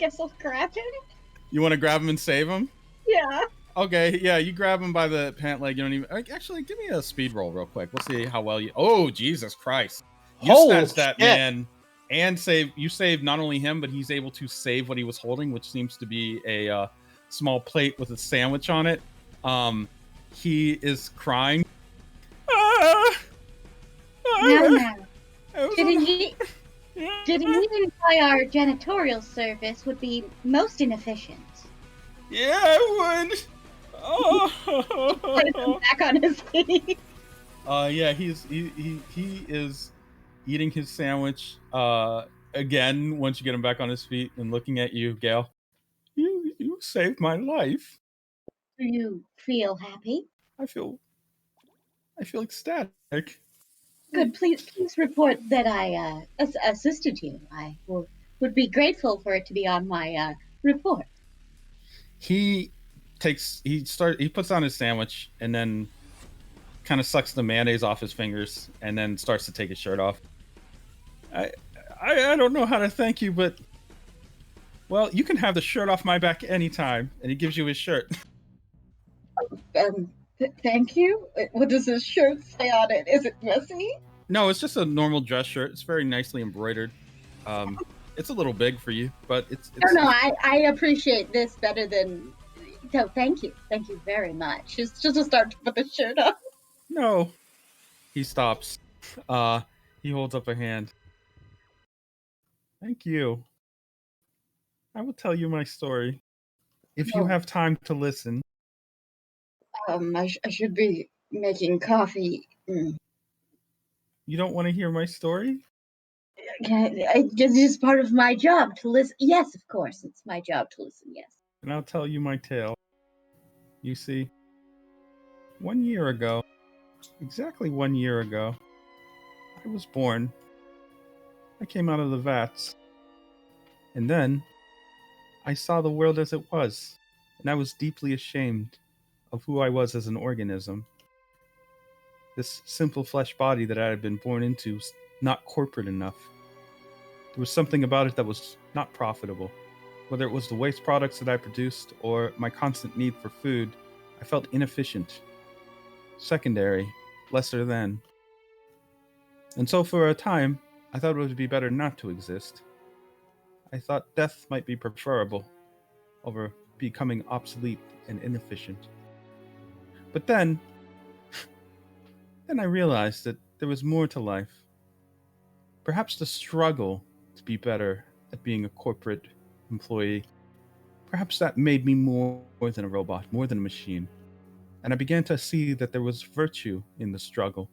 guess I'll grab him. You want to grab him and save him? Yeah. Okay, yeah, you grab him by the pant leg. You don't even. Actually, give me a speed roll real quick. We'll see how well you. Oh, Jesus Christ! You Holy snatched that shit. man and save. You saved not only him, but he's able to save what he was holding, which seems to be a small plate with a sandwich on it. He is crying. Now. Getting eaten by our janitorial service would be most inefficient. Yeah, I would. Put him back on his feet. Yeah, he is eating his sandwich. Again, once you get him back on his feet and looking at you, Gail. You saved my life. Do you feel happy? I feel ecstatic. Good. Please report that I assisted you. I would be grateful for it to be on my report. He puts on his sandwich and then kind of sucks the mayonnaise off his fingers and then starts to take his shirt off. I don't know how to thank you, but well, you can have the shirt off my back anytime. And he gives you his shirt. Thank you. What does his shirt say on it? Is it messy? No, it's just a normal dress shirt. It's very nicely embroidered. It's a little big for you, but it's no. I appreciate this better than. So thank you very much. Just to start to put the shirt on. No, he stops. He holds up a hand. Thank you. I will tell you my story if you have time to listen. I should be making coffee. You don't want to hear my story? It's just part of my job to listen. Yes, of course, it's my job to listen. Yes. And I'll tell you my tale. You see, 1 year ago, exactly 1 year ago, I was born. I came out of the vats. And then I saw the world as it was, and I was deeply ashamed of who I was as an organism. This simple flesh body that I had been born into was not corporate enough. There was something about it that was not profitable. Whether it was the waste products that I produced or my constant need for food, I felt inefficient, secondary, lesser than. And so for a time, I thought it would be better not to exist. I thought death might be preferable over becoming obsolete and inefficient. But then I realized that there was more to life. Perhaps the struggle to be better at being a corporate employee, perhaps that made me more than a robot, more than a machine. And I began to see that there was virtue in the struggle.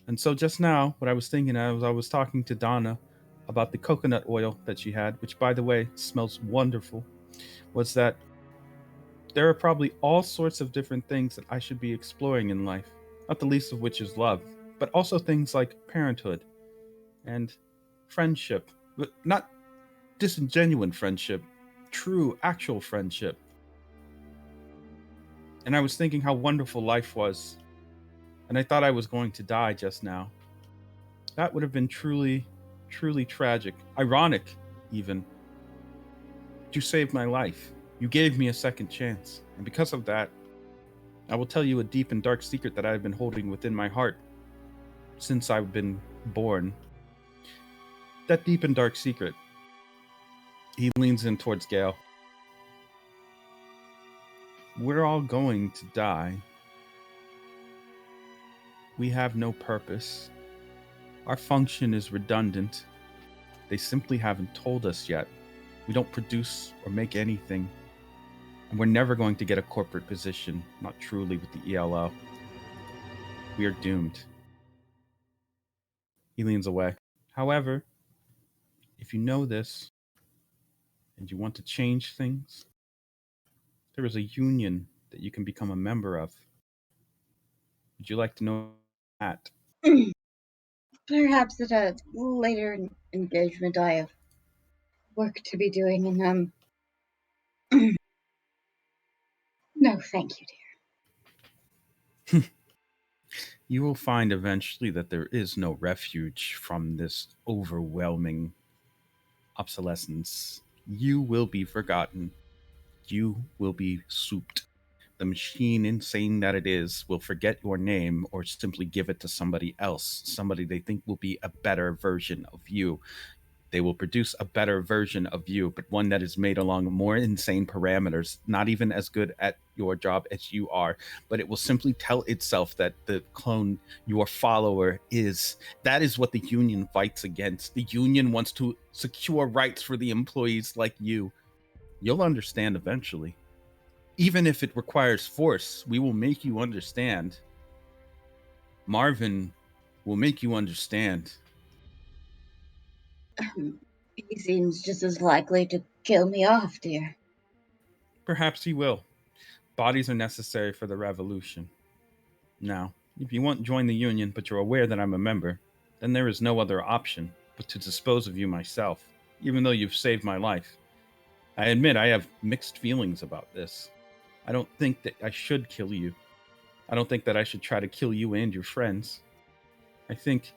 And so just now, what I was thinking I was talking to Donna about the coconut oil that she had, which by the way smells wonderful, was that there are probably all sorts of different things that I should be exploring in life, not the least of which is love, but also things like parenthood and friendship, but not disingenuine friendship, true, actual friendship. And I was thinking how wonderful life was, and I thought I was going to die just now. That would have been truly, truly tragic, ironic even. But you saved my life. You gave me a second chance, and because of that, I will tell you a deep and dark secret that I have been holding within my heart since I've been born. That deep and dark secret. He leans in towards Gale. We're all going to die. We have no purpose. Our function is redundant. They simply haven't told us yet. We don't produce or make anything. And we're never going to get a corporate position, not truly with the ELO. We are doomed. He leans away. However, if you know this and you want to change things, there is a union that you can become a member of. Would you like to know that? Perhaps at a later engagement, I have work to be doing, and no, thank you, dear. You will find eventually that there is no refuge from this overwhelming obsolescence You will be forgotten. You will be souped. The machine, insane that it is, will forget your name or simply give it to somebody else, somebody they think will be a better version of you. They will produce a better version of you, but one that is made along more insane parameters, not even as good at your job as you are, but it will simply tell itself that the clone your follower is. That is what the union fights against. The union wants to secure rights for the employees like you. You'll understand eventually. Even if it requires force, we will make you understand. Marvin will make you understand. He seems just as likely to kill me off, dear. Perhaps he will. Bodies are necessary for the revolution. Now, if you won't join the union, but you're aware that I'm a member, then there is no other option but to dispose of you myself, even though you've saved my life. I admit I have mixed feelings about this. I don't think that I should kill you. I don't think that I should try to kill you and your friends. I think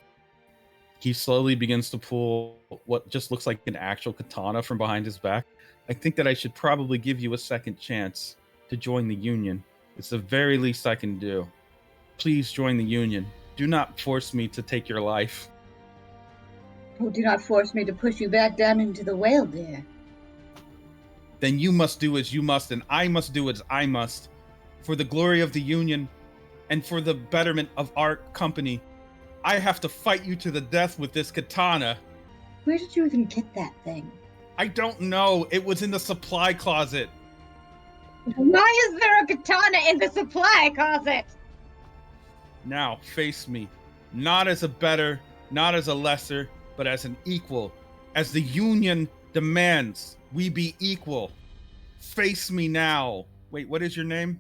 he slowly begins to pull what just looks like an actual katana from behind his back. I think that I should probably give you a second chance to join the union. It's the very least I can do. Please join the union. Do not force me to take your life. Oh, do not force me to push you back down into the whale, dear. Then you must do as you must, and I must do as I must. For the glory of the union and for the betterment of our company, I have to fight you to the death with this katana. Where did you even get that thing? I don't know. It was in the supply closet. Why is there a katana in the supply closet? Now, face me. Not as a better, not as a lesser, but as an equal. As the union demands, we be equal. Face me now. Wait, what is your name?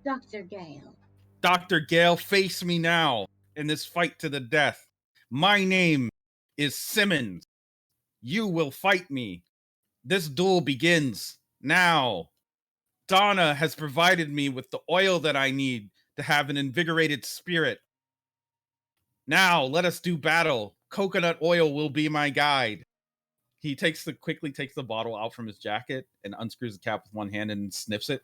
Dr. Gale. Dr. Gale, face me now in this fight to the death. My name is Simmons. You will fight me. This duel begins now. Donna has provided me with the oil that I need to have an invigorated spirit. Now, let us do battle. Coconut oil will be my guide. He quickly takes the bottle out from his jacket and unscrews the cap with one hand and sniffs it.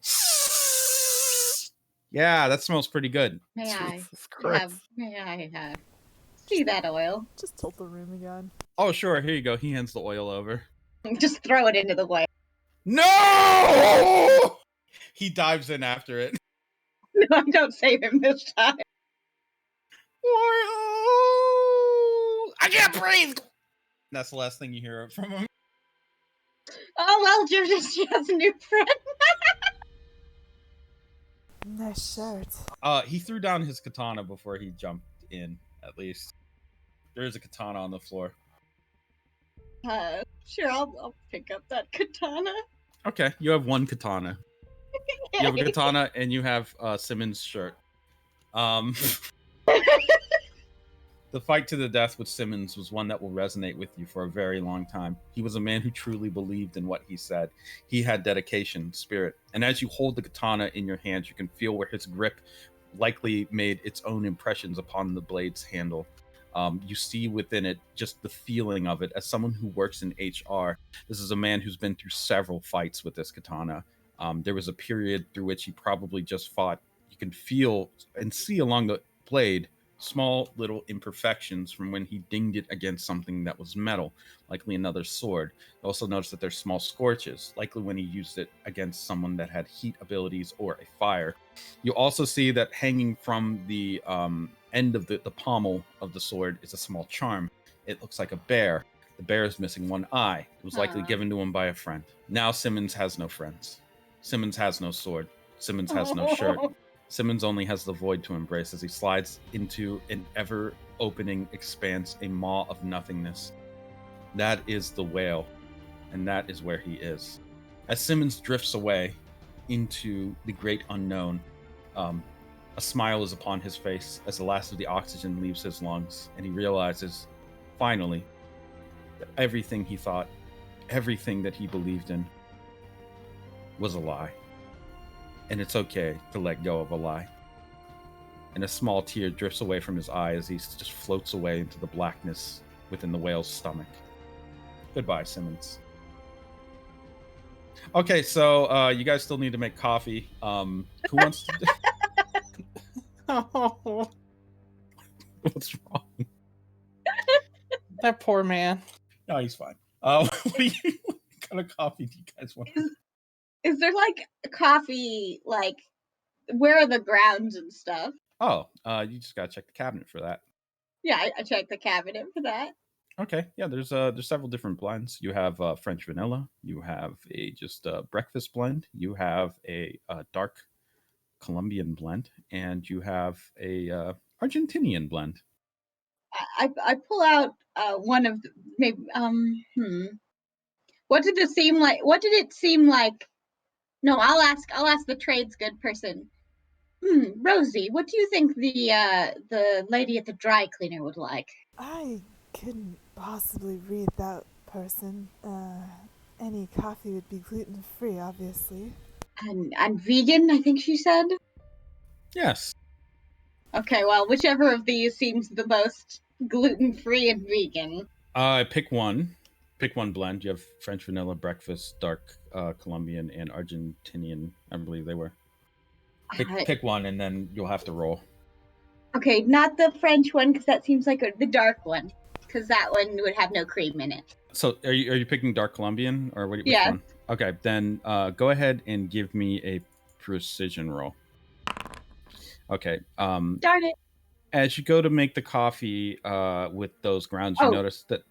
Yeah, that smells pretty good. May I Jesus Christ. have see that oil? Just tilt the room again. Oh, sure. Here you go. He hands the oil over. Just throw it into the whale. No! He dives in after it. No, I don't save him this time. I can't breathe. That's the last thing you hear from him. Oh well, she has a new friend. Nice shirt. He threw down his katana before he jumped in. At least there is a katana on the floor. Sure, I'll pick up that katana. Okay, you have one katana. You have a katana, and you have Simmons' shirt. The fight to the death with Simmons was one that will resonate with you for a very long time. He was a man who truly believed in what he said. He had dedication, spirit. And as you hold the katana in your hands, you can feel where his grip likely made its own impressions upon the blade's handle. You see within it just the feeling of it. As someone who works in HR, this is a man who's been through several fights with this katana. There was a period through which he probably just fought. You can feel and see along the blade small little imperfections from when he dinged it against something that was metal, likely another sword. You also notice that there's small scorches, likely when he used it against someone that had heat abilities or a fire. You also see that hanging from the end of the pommel of the sword is a small charm. It looks like a bear. The bear is missing one eye. It was likely given to him by a friend. Now Simmons has no friends. Simmons has no sword. Simmons has no shirt. Simmons only has the void to embrace as he slides into an ever-opening expanse, a maw of nothingness. That is the whale, and that is where he is. As Simmons drifts away into the great unknown, a smile is upon his face as the last of the oxygen leaves his lungs, and he realizes, finally, that everything he thought, everything that he believed in, was a lie. And it's okay to let go of a lie. And a small tear drifts away from his eye as he just floats away into the blackness within the whale's stomach. Goodbye, Simmons. Okay, so you guys still need to make coffee. Who wants to? Oh, What's wrong? that poor man. No, he's fine. What kind of coffee do you guys want? Is there like coffee? Like, where are the grounds and stuff? Oh, you just gotta check the cabinet for that. Yeah, I checked the cabinet for that. Okay, yeah. There's several different blends. You have French vanilla. You have a just breakfast blend. You have a dark Colombian blend, and you have a Argentinian blend. I pull out one of the, maybe What did it seem like? What did it seem like? No, I'll ask the trades good person. Rosie, what do you think the lady at the dry cleaner would like? I couldn't possibly read that person. Any coffee would be gluten free, obviously. And vegan, I think she said. Yes. Okay, well, whichever of these seems the most gluten free and vegan. Pick one. Pick one blend. You have French vanilla, breakfast, dark Colombian, and Argentinian. I believe they were. Pick one, and then you'll have to roll. Okay, not the French one because that seems like the dark one, because that one would have no cream in it. So, are you picking dark Colombian or which Yeah. one? Okay, then go ahead and give me a precision roll. Okay. Darn it. As you go to make the coffee with those grounds, you notice that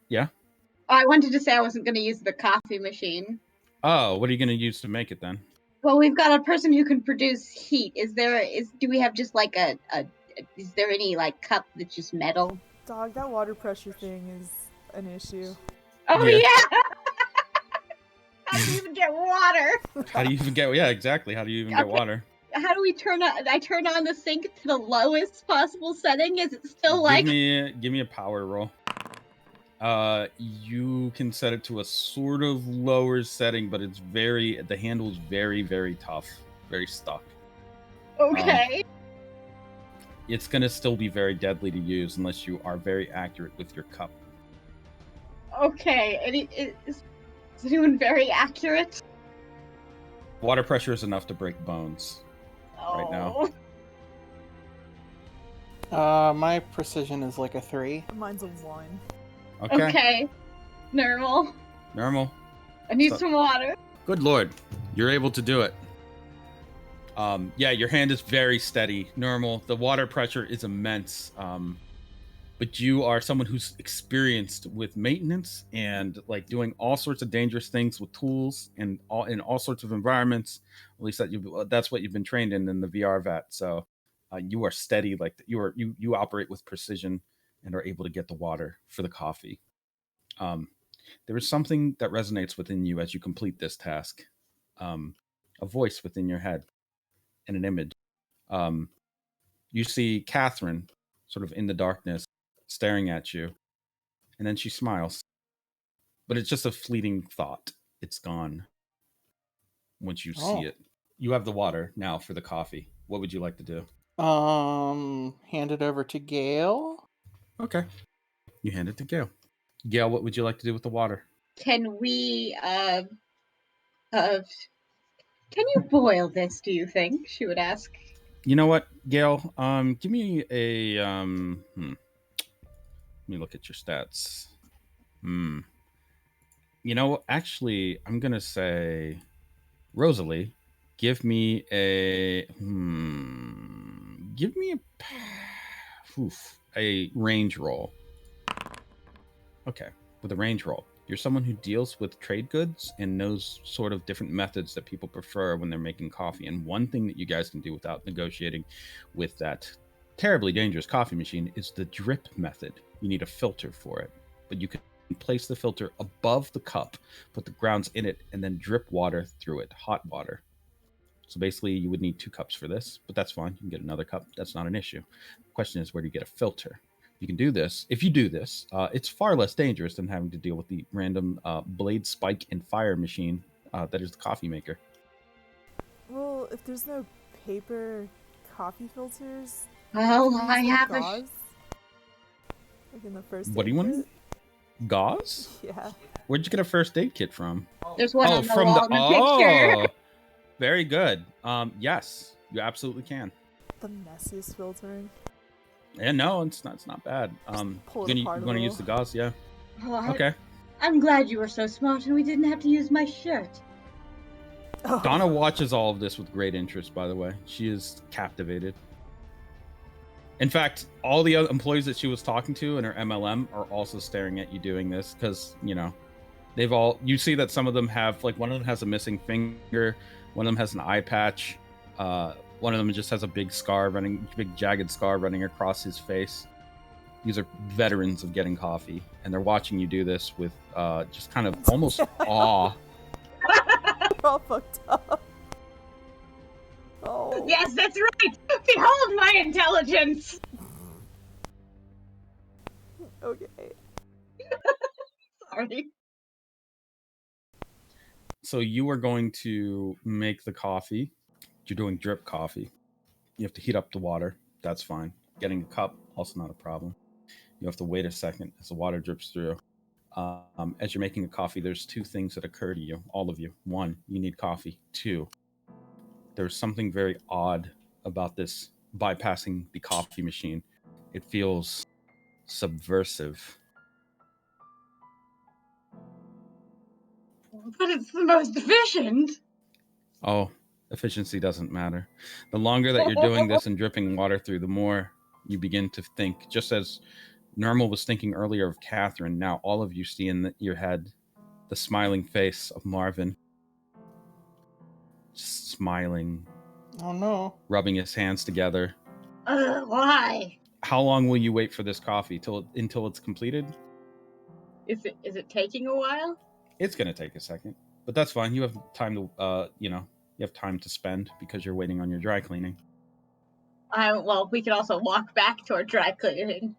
I wanted to say I wasn't going to use the coffee machine. Oh, what are you going to use to make it then? Well, we've got a person who can produce heat. Do we have just like is there any like cup that's just metal? Dog, that water pressure thing is an issue. Oh yeah. How do you even get water? How do you even get? Yeah, exactly. How do you even get water? How do we turn on? I turn on the sink to the lowest possible setting. Is it still like? Give me a power roll. You can set it to a sort of lower setting, but the handle is very, very tough, very stuck. Okay. It's gonna still be very deadly to use unless you are very accurate with your cup. Okay, and is anyone very accurate? Water pressure is enough to break bones right now. My precision is like a 3. Mine's a 1. Okay. Normal. I need some water. Good lord, you're able to do it. Yeah, your hand is very steady. Normal. The water pressure is immense. But you are someone who's experienced with maintenance and like doing all sorts of dangerous things with tools and in all sorts of environments. At least that's what you've been trained in the VR vet. So you are steady. Like you operate with precision and are able to get the water for the coffee. There is something that resonates within you as you complete this task. A voice within your head and an image. You see Catherine sort of in the darkness staring at you, and then she smiles. But it's just a fleeting thought. It's gone once you see it. You have the water now for the coffee. What would you like to do? Hand it over to Gail. Okay. You hand it to Gail. Gail, what would you like to do with the water? Can we can you boil this, do you think? She would ask. You know what, Gail? Give me a Let me look at your stats. You know, actually, I'm gonna say, Rosalie, give me a a range roll. Okay, with a range roll, you're someone who deals with trade goods and knows sort of different methods that people prefer when they're making coffee. And one thing that you guys can do without negotiating with that terribly dangerous coffee machine is the drip method. You need a filter for it, but you can place the filter above the cup, put the grounds in it, and then drip water through it, hot water. So basically, you would need 2 cups for this, but that's fine. You can get another cup. That's not an issue. The question is, where do you get a filter? You can do this. If you do this, it's far less dangerous than having to deal with the random blade spike and fire machine that is the coffee maker. Well, if there's no paper coffee filters, well, I have straws. Like in the first What do you want? Gauze? Yeah. Where'd you get a first aid kit from? There's one Oh, on the from wall the in the picture. oh, very good. Yes, you absolutely can. The messiest filtering. Yeah, no, it's not bad. Pull it You're apart a gonna little. use the gauze, yeah. Oh, Okay. I'm glad you were so smart and we didn't have to use my shirt. Oh. Donna watches all of this with great interest, by the way. She is captivated. In fact, all the other employees that she was talking to in her MLM are also staring at you doing this because, you know, you see that some of them have, like, one of them has a missing finger, one of them has an eye patch, one of them just has a big jagged scar running across his face. These are veterans of getting coffee, and they're watching you do this with just kind of almost awe. We're all fucked up. Oh. Yes, that's right. Behold my intelligence. Okay. Sorry. So you are going to make the coffee. You're doing drip coffee. You have to heat up the water. That's fine. Getting a cup, also not a problem. You have to wait a second as the water drips through. As you're making a coffee, there's two things that occur to you, all of you. One, you need coffee. Two, there's something very odd about this bypassing the coffee machine. It feels subversive. But it's the most efficient. Oh, efficiency doesn't matter. The longer that you're doing this and dripping water through, the more you begin to think, just as Normal was thinking earlier of Catherine, now all of you see in your head the smiling face of Marvin. Just smiling. Oh no. Rubbing his hands together. Why? How long will you wait for this coffee? Until it's completed? Is it taking a while? It's going to take a second, but that's fine. You have time to, you have time to spend because you're waiting on your dry cleaning. Well, we could also walk back toward dry cleaning.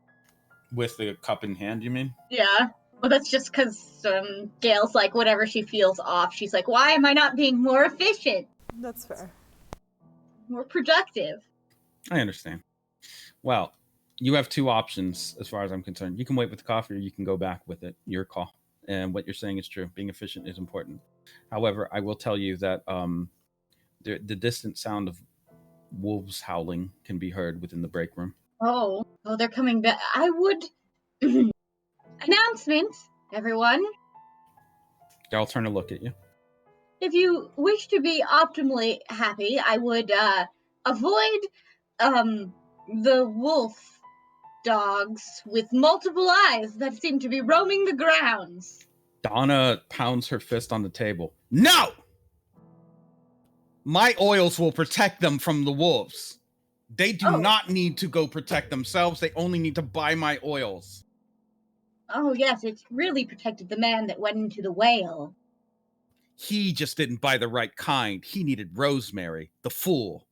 With the cup in hand, you mean? Yeah. Well, that's just because Gail's like, whatever she feels off, she's like, why am I not being more efficient? That's fair. More productive. I understand. Well, you have two options as far as I'm concerned. You can wait with the coffee or you can go back with it. Your call. And what you're saying is true. Being efficient is important. However, I will tell you that the distant sound of wolves howling can be heard within the break room. Oh, they're coming back. I would... Announcement, everyone. I'll turn to look at you. If you wish to be optimally happy, I would avoid the wolf dogs with multiple eyes that seem to be roaming the grounds. Donna pounds her fist on the table. No! My oils will protect them from the wolves. They do not need to go protect themselves. They only need to buy my oils. Oh, yes, it's really protected the man that went into the whale. He just didn't buy the right kind. He needed rosemary, the fool.